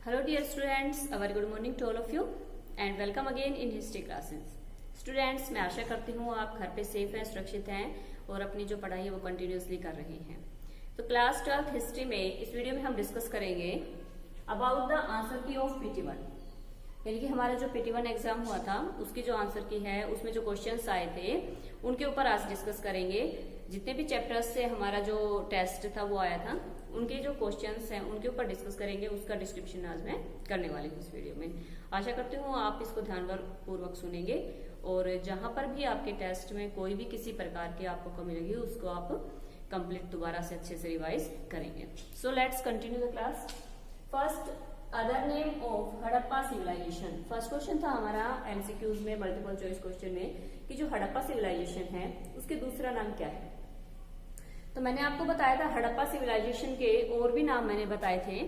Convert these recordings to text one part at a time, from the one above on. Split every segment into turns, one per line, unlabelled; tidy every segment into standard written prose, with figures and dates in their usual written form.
Hello dear students, a very good morning to all of you and welcome again in history classes. Students, मैं आशा करती हूँ आप घर पे सेफ हैं, सुरक्षित हैं और अपनी जो पढ़ाई है वो कंटिन्यूसली कर रहे हैं। तो क्लास 12th हिस्ट्री में इस वीडियो में हम डिस्कस करेंगे अबाउट द आंसर की ऑफ PT1, यानी कि हमारा जो PT1 एग्जाम हुआ था उसकी जो आंसर की है उसमें जो क्वेश्चंस आए थे उनके ऊपर आज डिस्कस करेंगे। जितने भी चैप्टर्स से हमारा जो टेस्ट था वो आया था उनके जो क्वेश्चंस हैं उनके ऊपर डिस्कस करेंगे, उसका डिस्क्रिप्शन आज मैं करने वाली हूँ इस वीडियो में। आशा करती हूँ आप इसको ध्यानपूर्वक सुनेंगे और जहां पर भी आपके टेस्ट में कोई भी किसी प्रकार की आपको कमी लगी उसको आप कंप्लीट दोबारा से अच्छे से रिवाइज करेंगे। So let's continue the class. First, other name of Harappa civilisation. First question था हमारा एमसीक्यूज में, मल्टीपल चॉइस क्वेश्चन में, कि जो हड़प्पा सिविलाइजेशन है उसके दूसरा नाम क्या है। तो मैंने आपको बताया था हड़प्पा सिविलाइजेशन के और भी नाम मैंने बताए थे।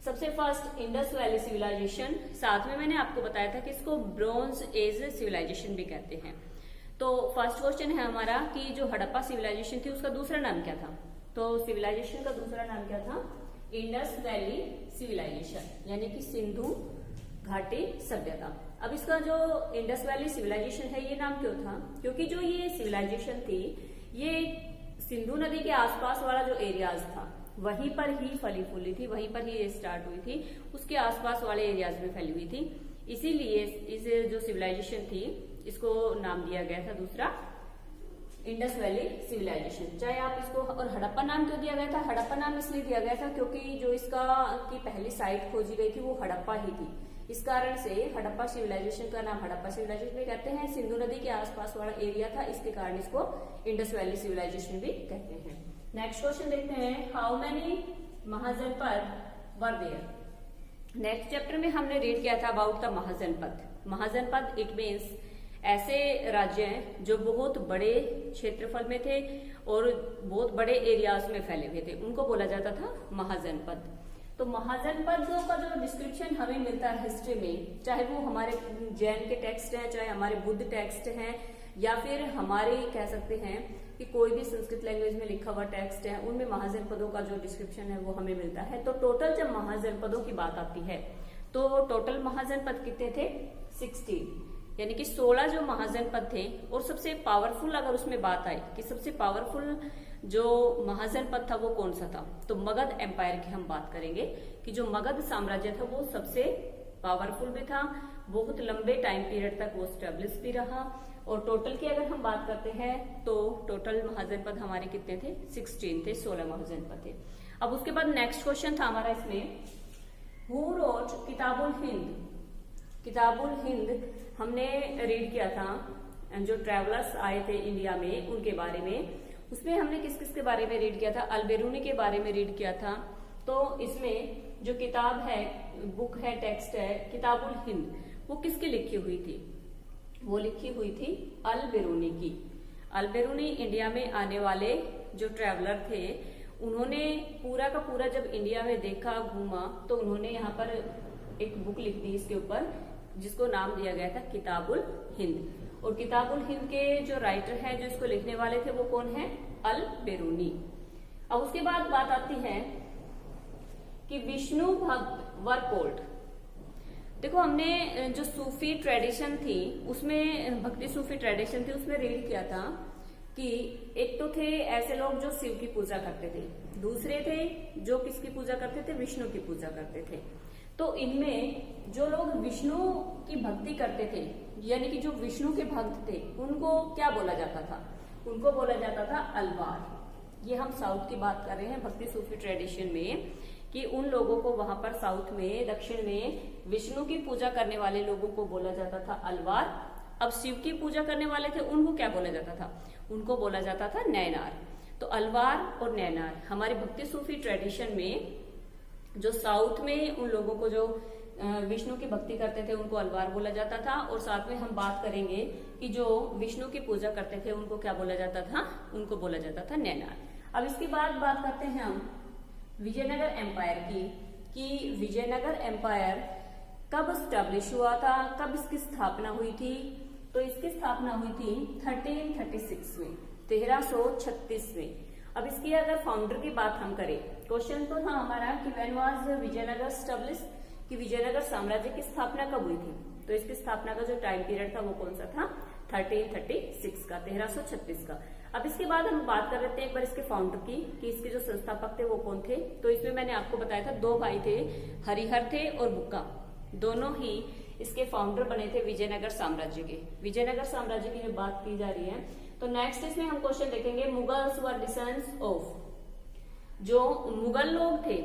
सबसे फर्स्ट इंडस वैली सिविलाइजेशन, साथ में मैंने आपको बताया था कि इसको ब्रॉन्ज एज सिविलाइजेशन भी कहते हैं। तो फर्स्ट क्वेश्चन है हमारा कि जो हड़प्पा सिविलाइजेशन थी उसका दूसरा नाम क्या था। तो सिविलाइजेशन का दूसरा नाम क्या था? इंडस वैली सिविलाइजेशन, यानी कि सिंधु घाटी सभ्यता। अब इसका जो इंडस वैली सिविलाइजेशन है ये नाम क्यों था? क्योंकि जो ये सिविलाइजेशन थी ये सिंधु नदी के आसपास वाला जो एरियाज था वहीं पर ही फली फूली थी, वहीं पर ही ये स्टार्ट हुई थी, उसके आसपास वाले एरियाज में फैली हुई थी। इसीलिए इस जो सिविलाइजेशन थी इसको नाम दिया गया था दूसरा इंडस वैली सिविलाइजेशन। चाहे आप इसको, और हड़प्पा नाम क्यों दिया गया था? हड़प्पा नाम इसलिए दिया गया था क्योंकि जो इसका की पहली साइट खोजी गई थी वो हड़प्पा ही थी। इस कारण से हड़प्पा सिविलाइजेशन का नाम हड़प्पा सिविलाइजेशन भी कहते हैं। सिंधु नदी के आसपास वाला एरिया था, इसके कारण इसको इंडस वैली सिविलाइजेशन भी कहते हैं। नेक्स्ट क्वेश्चन देखते हैं, how many mahajanapada were there. Next chapter में हमने रीड किया था about the mahajanapada. Mahajanapada it means ऐसे राज्य हैं जो बहुत बड़े क्षेत्रफल में थे और बहुत बड़े एरियाज में फैले हुए थे, उनको बोला जाता था महाजनपद। तो महाजनपदों का जो डिस्क्रिप्शन हमें मिलता है हिस्ट्री में, चाहे वो हमारे जैन के टेक्स्ट हैं, चाहे हमारे बुद्ध टेक्स्ट हैं, या फिर हमारे कह सकते हैं कि कोई भी संस्कृत लैंग्वेज में लिखा हुआ टेक्स्ट है, उनमें महाजनपदों का जो डिस्क्रिप्शन है वो हमें मिलता है। तो टोटल जब महाजनपदों की बात आती है तो टोटल महाजनपद कितने थे? 16, यानी कि 16 जो महाजनपद थे। और सबसे पावरफुल अगर उसमें बात आई कि सबसे पावरफुल जो महाजनपद था वो कौन सा था, तो मगध एम्पायर की हम बात करेंगे कि जो मगध साम्राज्य था वो सबसे पावरफुल भी था, बहुत लंबे टाइम पीरियड तक वो स्टेब्लिश भी रहा। और टोटल की अगर हम बात करते हैं तो टोटल महाजनपद हमारे कितने थे? 16 थे, 16 महाजनपद थे। अब उसके बाद नेक्स्ट क्वेश्चन था हमारा इसमें, हु रोट किताबुल हिंद। किताबुल हिंद हमने रीड किया था, जो ट्रेवलर्स आए थे इंडिया में उनके बारे में। उसमें हमने किस किस के बारे में रीड किया था? अल-बेरूनी के बारे में रीड किया था। तो इसमें जो किताब है, बुक है, टेक्स्ट है किताबुल हिंद, वो किसकी लिखी हुई थी? वो लिखी हुई थी अल-बेरूनी की। अल-बेरूनी इंडिया में आने वाले जो ट्रेवलर थे उन्होंने पूरा का पूरा जब इंडिया में देखा, घूमा, तो उन्होंने यहाँ पर एक बुक लिख दी इसके ऊपर जिसको नाम दिया गया था किताबुल हिंद। और किताबुल हिंद के जो राइटर हैं, जो इसको लिखने वाले थे, वो कौन है? अल-बेरूनी। अब उसके बाद बात आती है कि विष्णु भक्त वर कोल्ड। देखो हमने जो सूफी ट्रेडिशन थी उसमें, भक्ति सूफी ट्रेडिशन थी उसमें रीड किया था कि एक तो थे ऐसे लोग जो शिव की पूजा करते थे, दूसरे थे जो किसकी पूजा करते थे? विष्णु की पूजा करते थे। तो इनमें जो लोग विष्णु की भक्ति करते थे, यानी कि जो विष्णु के भक्त थे, उनको क्या बोला जाता था? उनको बोला जाता था अलवार। ये हम साउथ की बात कर रहे हैं भक्ति सूफी ट्रेडिशन में, कि उन लोगों को वहां पर साउथ में, दक्षिण में विष्णु की पूजा करने वाले लोगों को बोला जाता था अलवार। अब शिव की पूजा करने वाले थे उनको क्या बोला जाता था? उनको बोला जाता था नैनार। तो अलवार और नैनार हमारी भक्ति सूफी ट्रेडिशन में, जो साउथ में उन लोगों को जो विष्णु की भक्ति करते थे उनको अलवार बोला जाता था। और साथ में हम बात करेंगे कि जो विष्णु की पूजा करते थे उनको क्या बोला जाता था? उनको बोला जाता था नैनार। अब इसके बाद बात करते हैं हम विजयनगर एम्पायर की, कि विजयनगर एम्पायर कब स्टैब्लिश हुआ था, कब इसकी स्थापना हुई थी। तो इसकी स्थापना हुई थी 1336 में, 1336 में। अब इसकी अगर फाउंडर की बात हम करें, क्वेश्चन तो था हमारा कि व्हेन वाज विजयनगर स्टैब्लिश, कि विजयनगर साम्राज्य की स्थापना कब हुई थी। तो इसकी स्थापना का जो टाइम पीरियड था वो कौन सा था, 1336 का, 1336 का। अब इसके बाद हम बात कर रहे थे एक बार इसके फाउंडर की, कि इसके जो संस्थापक थे वो कौन थे। तो इसमें मैंने आपको बताया था 2 भाई थे, हरिहर थे और बुक्का, दोनों ही इसके फाउंडर बने थे विजयनगर साम्राज्य के। विजयनगर साम्राज्य की जब बात की जा रही है तो नेक्स्ट इसमें हम क्वेश्चन देखेंगे, मुगल्स वर डिसेंडेंट्स ऑफ, जो मुगल लोग थे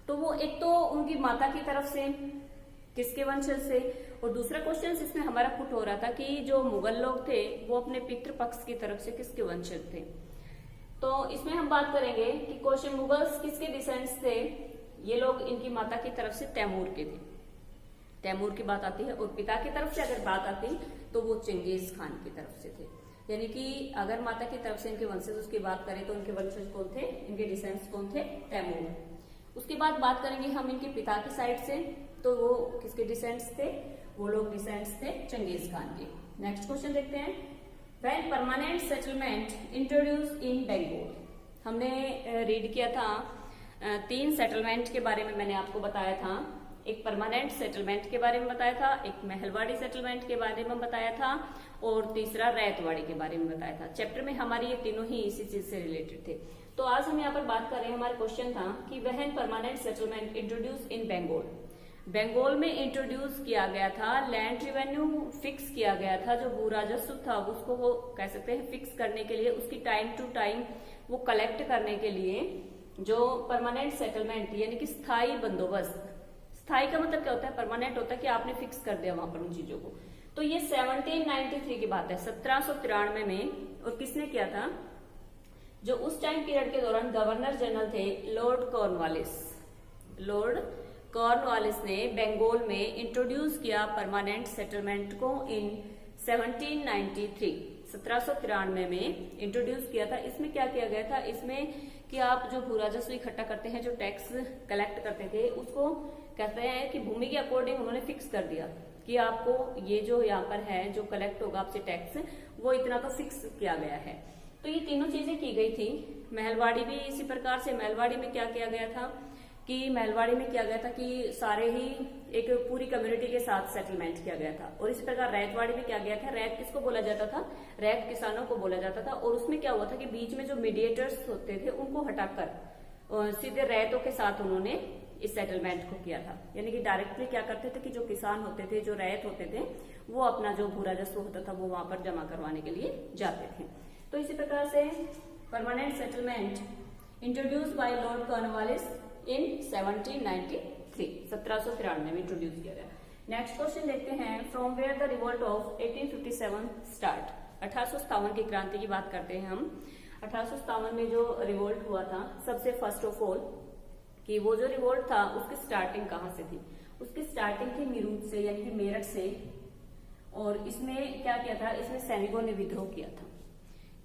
तो वो एक तो उनकी माता की तरफ से, किसके वंशज से, और दूसरा क्वेश्चन इसमें हमारा पुट हो रहा था कि जो मुगल लोग थे वो अपने पितृपक्ष की तरफ से किसके वंशज थे। तो इसमें हम बात करेंगे कि क्वेश्चन मुगल्स किसके डिसेंडेंट्स थे। ये लोग इनकी माता की तरफ से तैमूर के थे, तैमूर की बात आती है, और पिता की तरफ से अगर बात आती तो वो चंगेज खान की तरफ से थे। यानी कि अगर माता की तरफ से इनके वंशज की बात करें तो इनके वंशज कौन थे, इनके डिसेंडेंट्स कौन थे, तैमूर। उसके बाद बात करेंगे हम इनके पिता की साइड से, तो वो किसके डिसेंडेंट्स थे, वो लोग डिसेंडेंट्स थे चंगेज खान के। नेक्स्ट क्वेश्चन देखते हैं, when permanent settlement introduce in Bengal. हमने रीड किया था 3 सेटलमेंट के बारे में, मैंने आपको बताया था। एक परमानेंट सेटलमेंट के बारे में बताया था, एक महलवाड़ी सेटलमेंट के बारे में बताया था, और तीसरा रैतवाड़ी के बारे में बताया था। चैप्टर में हमारी ये तीनों ही इसी चीज से रिलेटेड थे। तो आज हम यहाँ पर बात कर रहे हैं, हमारा क्वेश्चन था कि when permanent settlement introduce in Bengal. Bengal में इंट्रोड्यूस किया गया था, लैंड रिवेन्यू फिक्स किया गया था, जो भू राजस्व था उसको वो कह सकते हैं फिक्स करने के लिए, उसकी टाइम टू टाइम वो कलेक्ट करने के लिए जो परमानेंट सेटलमेंट यानी कि स्थायी बंदोबस्त। स्थायी का मतलब क्या होता है, परमानेंट होता है कि आपने फिक्स कर दिया वहां पर उन चीजों को। तो ये 1793 की बात है, 1793 में। और किसने किया था, जो उस टाइम पीरियड के दौरान गवर्नर जनरल थे लॉर्ड कॉर्नवालिस। लॉर्ड कॉर्नवालिस ने बंगाल में इंट्रोड्यूस किया परमानेंट सेटलमेंट को इन 1793, 1793 में इंट्रोड्यूस किया था। इसमें क्या किया गया था, इसमें कि आप जो भू राजस्व इकट्ठा करते हैं, जो टैक्स कलेक्ट करते थे, उसको कहते हैं कि भूमि के अकॉर्डिंग उन्होंने फिक्स कर दिया कि आपको ये जो यहाँ पर है जो कलेक्ट होगा आपसे टैक्स, वो इतना तो फिक्स किया गया है। तो ये तीनों चीजें की गई थी। महलवाड़ी भी इसी प्रकार से, महलवाड़ी में क्या किया गया था कि महलवाड़ी में किया गया था कि सारे ही एक पूरी कम्युनिटी के साथ सेटलमेंट किया गया था। और इसी प्रकार रैतवाड़ी में क्या गया था, रैत किसको बोला जाता था, रैत किसानों को बोला जाता था। और उसमें क्या हुआ था कि बीच में जो मीडिएटर्स होते थे उनको हटाकर सीधे रैतों के साथ उन्होंने इस सेटलमेंट को किया था। यानी कि डायरेक्टली क्या करते थे कि जो किसान होते थे, जो रैत होते थे, वो अपना जो भू राजस्व होता था वो वहां पर जमा करवाने के लिए जाते थे। तो इसी प्रकार से permanent settlement introduced by lord Cornwallis in 1793, 1793 में इंट्रोड्यूस किया गया। नेक्स्ट क्वेश्चन देखते हैं, from where the revolt of 1857 start. 1857 की क्रांति की बात करते हैं हम। 1857 में जो रिवोल्ट हुआ था, सबसे फर्स्ट ऑफ ऑल कि वो जो रिवोल्ट था उसकी स्टार्टिंग कहाँ से थी, उसकी स्टार्टिंग थी मीरूत से, यानी कि मेरठ से। और इसमें क्या किया था, इसमें सैनिकों ने विद्रोह किया था,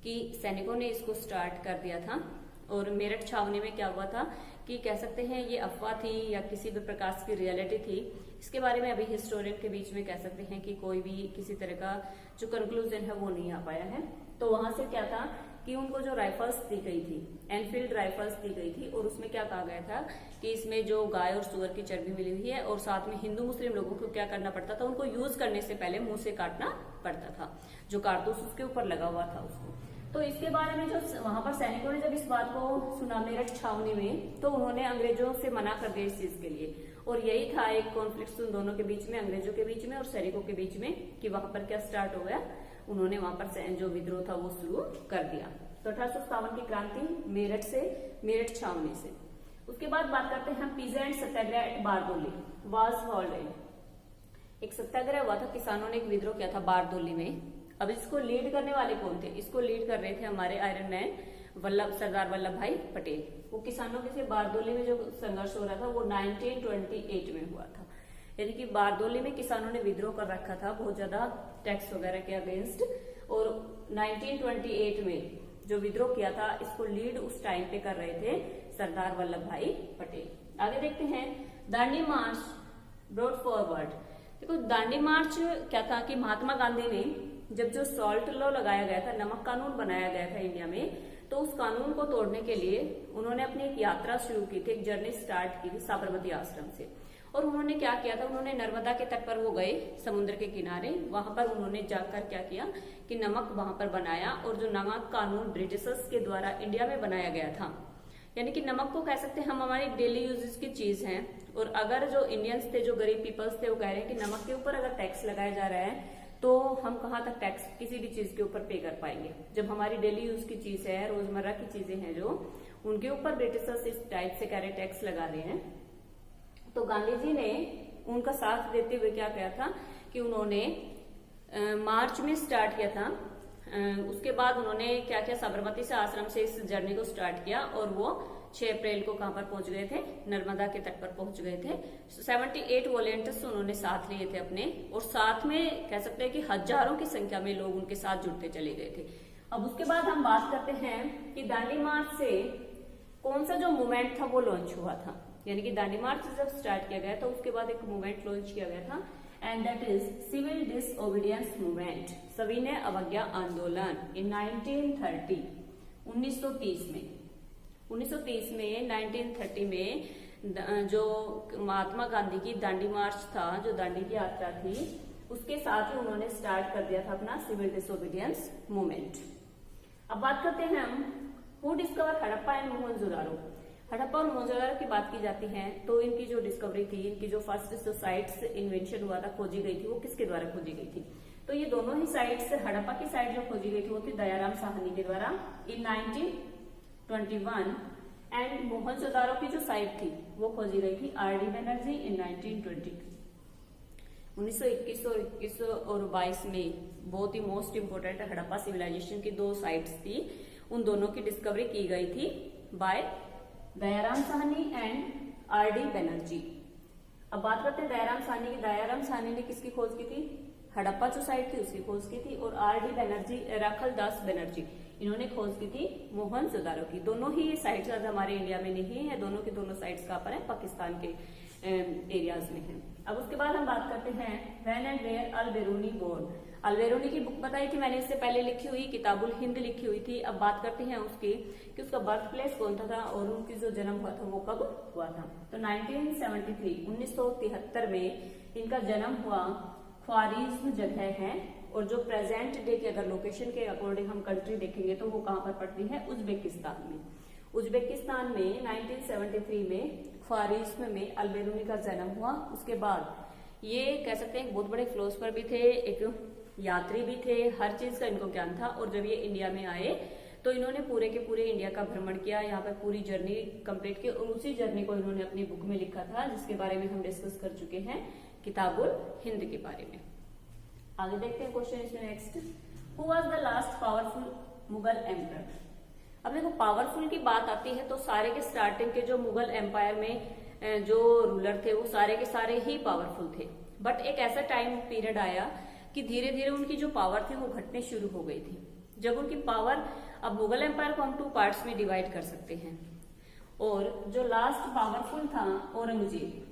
कि सैनिकों ने इसको स्टार्ट कर दिया था। और मेरठ छावनी में क्या हुआ था कि कह सकते हैं ये अफवाह थी या किसी भी प्रकार की रियलिटी थी, इसके बारे में अभी हिस्टोरियन के बीच में कह सकते हैं कि कोई भी किसी तरह का जो कंक्लूजन है वो नहीं आ पाया है। तो वहां से क्या था कि उनको जो राइफल्स दी गई थी, एनफील्ड राइफल्स दी गई थी, और उसमें क्या कहा गया था कि इसमें जो गाय और सुअर की चर्बी मिली हुई है, और साथ में हिंदू मुस्लिम लोगों को क्या करना पड़ता था, उनको यूज करने से पहले मुंह से काटना पड़ता था, जो कारतूस उसके ऊपर लगा हुआ था उसको। तो इसके बारे में जो वहां पर सैनिकों ने जब इस बात को सुना मेरठ छावनी में, तो उन्होंने अंग्रेजों से मना कर दिया इस चीज के लिए। और यही था एक कॉन्फ्लिक्ट उन दोनों के बीच में, अंग्रेजों के बीच में और सैनिकों के बीच में, कि वहां पर क्या स्टार्ट हो गया, उन्होंने वहां पर जो विद्रोह था वो शुरू कर दिया। तो 1857 की क्रांति मेरठ से, मेरठ छावनी से। उसके बाद बात करते हैं हम peasant satyagraha at Bardoli, was held. एक सत्याग्रह हुआ था, किसानों ने एक विद्रोह किया था बारदोली में। अब इसको लीड करने वाले कौन थे, इसको लीड कर रहे थे हमारे आयरन मैन सरदार वल्लभ भाई पटेल। वो किसानों के से बारदोली में जो संघर्ष हो रहा था वो 1928 में हुआ था। यानी कि बारदोली में किसानों ने विद्रोह कर रखा था बहुत ज्यादा टैक्स वगैरह के अगेंस्ट, और 1928 में जो विद्रोह किया था इसको लीड उस टाइम पे कर रहे थे सरदार वल्लभ भाई पटेल। आगे देखते हैं, दांडी मार्च ब्रॉट फॉरवर्ड। देखो दांडी मार्च क्या था कि महात्मा गांधी ने जब जो सॉल्ट लॉ लगाया गया था, नमक कानून बनाया गया था इंडिया में, तो उस कानून को तोड़ने के लिए उन्होंने अपनी एक यात्रा शुरू की थी, एक जर्नी स्टार्ट की थी साबरमती आश्रम से। और उन्होंने क्या किया था, उन्होंने नर्मदा के तट पर वो गए, समुद्र के किनारे, वहां पर उन्होंने जाकर क्या किया कि नमक वहां पर बनाया। और जो नमक कानून ब्रिटिशर्स के द्वारा इंडिया में बनाया गया था, यानी कि नमक को कह सकते हैं हम हमारी डेली यूजेस की चीज है। और अगर जो इंडियंस थे, जो गरीब पीपल्स थे, वो कह रहे हैं कि नमक के ऊपर अगर टैक्स लगाया जा रहा है तो हम कहाँ तक टैक्स किसी भी चीज के ऊपर पे कर पाएंगे, जब हमारी डेली यूज की चीज है, रोजमर्रा की चीजें हैं जो, उनके ऊपर ब्रिटिशर्स इस टाइप से कह रहे टैक्स लगा रहे हैं। तो गांधी जी ने उनका साथ देते हुए क्या किया था कि उन्होंने मार्च में स्टार्ट किया था। उसके बाद उन्होंने क्या किया, साबरमती से आश्रम से इस जर्नी को स्टार्ट किया और वो 6 अप्रैल को कहां पर पहुंच गए थे, नर्मदा के तट पर पहुंच गए थे। 78 वॉलेंटियर्स उन्होंने साथ लिए थे अपने, और साथ में कह सकते हैं कि हजारों की संख्या में लोग उनके साथ जुड़ते चले गए थे। अब उसके बाद हम बात करते हैं कि दांडी मार्च से कौन सा जो मूवमेंट था वो लॉन्च हुआ था, यानी कि दांडी मार्च जब स्टार्ट किया गया था उसके बाद एक मूवमेंट लॉन्च किया गया था, and that is civil disobedience movement, सविनय अवज्ञा आंदोलन इन 1930, 1930 में 1930 में जो महात्मा गांधी की दांडी मार्च था, जो दांडी की यात्रा थी, उसके साथ ही उन्होंने स्टार्ट कर दिया था अपना सिविल डिसओबीडियंस मूवमेंट। अब बात करते हैं हम who discover Harappa and Mohenjodaro. Harappa और मोहनजोदारो की बात की जाती है तो इनकी जो डिस्कवरी थी, इनकी जो फर्स्ट जो साइट्स इन्वेंशन हुआ था, खोजी गई थी, वो किसके द्वारा खोजी गई थी? तो ये दोनों ही साइट्स, हड़प्पा की साइट जो खोजी गई थी वो थी दयाराम साहनी के द्वारा इन 1921, एंड मोहनजोदारो की जो साइट थी वो खोजी गई थी आर डी बनर्जी इन 1922। 1921 और 21 और 22 में बहुत ही मोस्ट इंपोर्टेंट हड़प्पा सिविलाइजेशन की 2 साइट्स थी, उन दोनों की डिस्कवरी की गई थी by Dayaram Sahni and R D Banerjee. अब बात करते हैं दयाराम साहनी की। दयाराम साहनी ने किसकी खोज की थी? हड़प्पा जो साइट थी उसकी खोज की थी। और आर डी बनर्जी, राखल दास बनर्जी, इन्होंने खोज की थी मोहनजोदारो की। दोनों ही साइट्स आज हमारे इंडिया में नहीं है, दोनों की दोनों साइट्स कहाँ पर है? पाकिस्तान के एरियाज में है। अब उसके बाद हम बात करते हैं when and where Al-Biruni born. Al-Biruni की बुक बताई थी मैंने इससे पहले, लिखी हुई किताबुल हिंद लिखी हुई थी। अब बात करते हैं उसकी कि उसका बर्थ प्लेस कौन था और उनकी जो जन्म हुआ था वो कब हुआ था। तो 1973 में इनका जन्म हुआ। ख्वारिज्म जगह है, और जो प्रेजेंट डे की अगर लोकेशन के अकॉर्डिंग हम कंट्री देखेंगे तो वो कहाँ पर पड़ती है? उज्बेकिस्तान में। उज्बेकिस्तान में 1973 में ख्वारिज्म में अल-बेरूनी का जन्म हुआ। उसके बाद ये कह सकते हैं बहुत बड़े फिलोसफर भी थे, एक यात्री भी थे, हर चीज का इनको ज्ञान था। और जब ये इंडिया में आए तो इन्होंने पूरे के पूरे इंडिया का भ्रमण किया, यहाँ पर पूरी जर्नी कंप्लीट की, और उसी जर्नी को इन्होंने अपनी बुक में लिखा था, जिसके बारे में हम डिस्कस कर चुके हैं, किताबुल हिंद के बारे में। आगे देखते हैं क्वेश्चन इसमें next, who was the last powerful Mughal emperor. अब देखो पावरफुल की बात आती है तो सारे के स्टार्टिंग के जो मुगल एम्पायर में जो रूलर थे वो सारे के सारे ही पावरफुल थे। बट एक ऐसा टाइम पीरियड आया कि धीरे धीरे उनकी जो पावर थी वो घटने शुरू हो गई थी। जब उनकी पावर, अब मुगल एम्पायर को हम 2 पार्ट्स में डिवाइड कर सकते हैं, और जो लास्ट पावरफुल था औरंगजेब,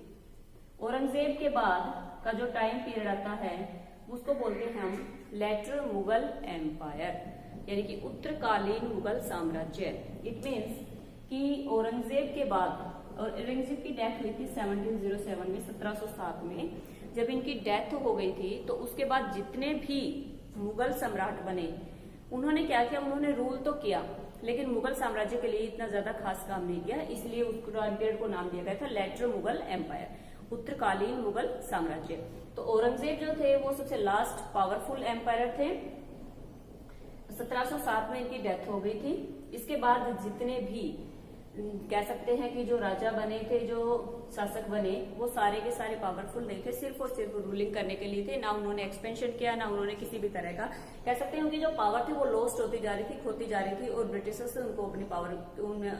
औरंगजेब के बाद का जो टाइम पीरियड आता है उसको बोलते हैं हम लेटर मुगल एम्पायर, यानी कि उत्तरकालीन मुगल साम्राज्य। इट मीन्स कि औरंगजेब के बाद, और औरंगजेब की डेथ हुई थी 1707 में, 1707 में जब इनकी डेथ हो गई थी, तो उसके बाद जितने भी मुगल सम्राट बने उन्होंने क्या किया, उन्होंने रूल तो किया लेकिन मुगल साम्राज्य के लिए इतना ज्यादा खास काम नहीं किया, इसलिए उस पीरियड को नाम दिया गया था लेटर मुगल एम्पायर, उत्तरकालीन मुगल साम्राज्य। तो औरंगजेब जो थे वो सबसे लास्ट पावरफुल एम्पायर थे। 1707 में इनकी डेथ हो गई थी। इसके बाद जितने भी कह सकते हैं कि जो राजा बने थे, जो शासक बने, वो सारे के सारे पावरफुल नहीं थे, सिर्फ और सिर्फ रूलिंग करने के लिए थे। ना उन्होंने एक्सपेंशन किया, ना उन्होंने किसी भी तरह का, कह सकते हैं उनकी जो पावर थी वो लॉस्ट होती जा रही थी, खोती जा रही थी, और ब्रिटिशर्स उनको अपनी पावर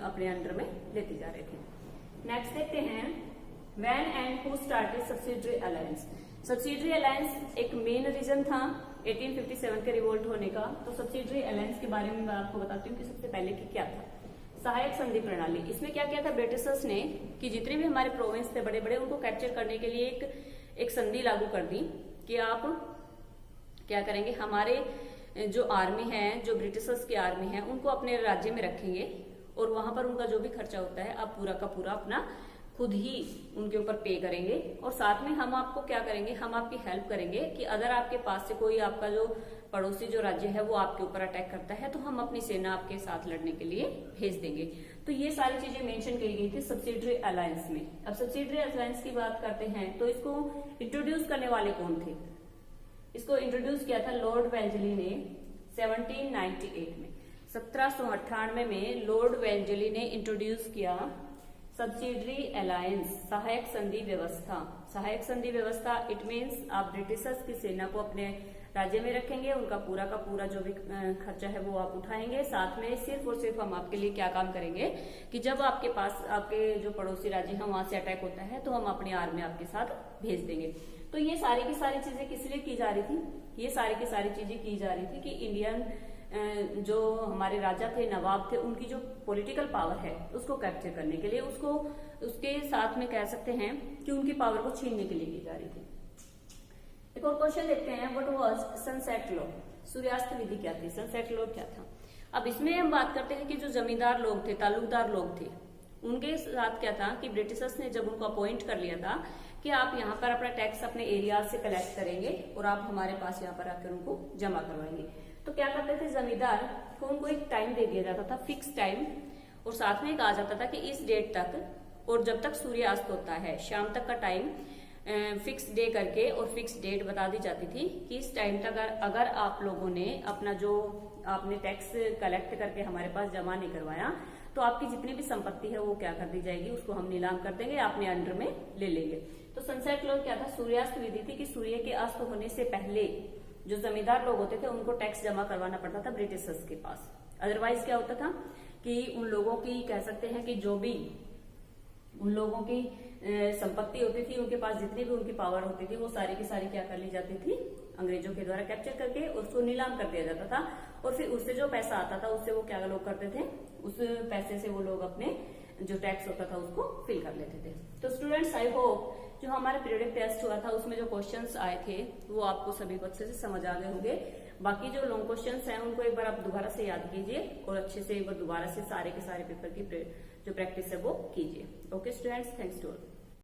अपने अंडर में लेती जा रहे थे। नेक्स्ट देखते हैं when and who started subsidiary alliance. Subsidiary alliance एक मेन रीजन था 1857 के रिवोल्ट होने का। तो सब्सिडरी अलायंस के बारे में मैं आपको बताती हूँ कि सबसे पहले की क्या था। सहायक संधि प्रणाली, इसमें क्या किया था ब्रिटिशर्स ने कि जितने भी हमारे प्रोविंस थे बड़े बड़े, उनको कैप्चर करने के लिए एक संधि लागू कर दी कि आप क्या करेंगे, हमारे जो आर्मी है, जो ब्रिटिशर्स की आर्मी है, उनको अपने राज्य में रखेंगे और वहां पर उनका जो भी खर्चा होता है आप पूरा का पूरा अपना खुद ही उनके ऊपर पे करेंगे, और साथ में हम आपको क्या करेंगे, हम आपकी हेल्प करेंगे कि अगर आपके पास से कोई आपका जो पड़ोसी जो राज्य है वो आपके ऊपर अटैक करता है तो हम अपनी सेना आपके साथ लड़ने के लिए भेज देंगे। तो ये सारी चीजें मेंशन की गई थी सब्सिडरी अलायंस में। अब सब्सिडरी अलायंस की बात करते हैं तो इसको इंट्रोड्यूस करने वाले कौन थे? इसको इंट्रोड्यूस किया था लॉर्ड वेंजली ने 1798 में। 1798 में लॉर्ड वेंजली ने इंट्रोड्यूस किया सब्सिडरी अलायंस, सहायक संधि व्यवस्था। सहायक संधि व्यवस्था इट मीन्स आप ब्रिटिशर्स की सेना को अपने राज्य में रखेंगे, उनका पूरा का पूरा जो भी खर्चा है वो आप उठाएंगे, साथ में सिर्फ और सिर्फ हम आपके लिए क्या काम करेंगे कि जब आपके पास आपके जो पड़ोसी राज्य है वहां से अटैक होता है तो हम अपनी आर्मी आपके साथ भेज देंगे। तो ये सारी की सारी चीजें किस लिए की जा रही थी? ये सारी की सारी चीजें की जा रही थी कि इंडियन जो हमारे राजा थे, नवाब थे, उनकी जो पॉलिटिकल पावर है उसको कैप्चर करने के लिए, उसको उसके साथ में कह सकते हैं कि उनकी पावर को छीनने के लिए की जा रही थी। एक और क्वेश्चन देखते हैं, व्हाट वाज सनसेट लॉ? सूर्यास्त विधि क्या थी? सनसेट लॉ क्या था? अब इसमें हम बात करते हैं कि जो जमींदार लोग थे, तालुकदार लोग थे, उनके साथ क्या था कि ब्रिटिशर्स ने जब उनको अपॉइंट कर लिया था कि आप यहाँ पर अपना टैक्स अपने एरिया से कलेक्ट करेंगे और आप हमारे पास यहाँ पर आकर उनको जमा करवाएंगे, तो क्या करते थे जमींदार को, उनको एक टाइम दे दिया जाता था, फिक्स टाइम, और साथ में कहा जाता था कि इस डेट तक और जब तक सूर्यास्त होता है शाम तक का टाइम फिक्स डे करके और फिक्स डेट बता दी जाती थी कि इस टाइम तक अगर आप लोगों ने अपना जो आपने टैक्स कलेक्ट करके हमारे पास जमा नहीं करवाया तो आपकी जितनी भी संपत्ति है वो क्या कर दी जाएगी, उसको हम नीलाम कर देंगे, अपने अंडर में ले लेंगे। तो सनसेट लॉ क्या था? सूर्यास्त विधि थी कि सूर्य के अस्त होने से पहले जो जमींदार लोग होते थे उनको टैक्स जमा करवाना पड़ता था ब्रिटिशर्स के पास। अदरवाइज क्या होता था कि उन लोगों की कह सकते हैं कि जो भी उन लोगों की संपत्ति होती थी, उनके पास जितनी भी उनकी पावर होती थी वो सारी की सारी क्या कर ली जाती थी, अंग्रेजों के द्वारा कैप्चर करके उसको नीलाम कर दिया जाता था, और फिर उससे जो पैसा आता था उससे वो क्या लोग करते थे, उस पैसे से वो लोग अपने जो टैक्स होता था उसको फिल कर लेते थे। तो स्टूडेंट्स आई होप जो हमारे पीरियडिक टेस्ट हुआ था उसमें जो क्वेश्चंस आए थे वो आपको सभी को अच्छे से समझ आ गए होंगे। बाकी जो लॉन्ग क्वेश्चंस हैं उनको एक बार आप दोबारा से याद कीजिए और अच्छे से एक बार दोबारा से सारे के सारे पेपर की जो प्रैक्टिस है वो कीजिए। Okay students, thanks to all.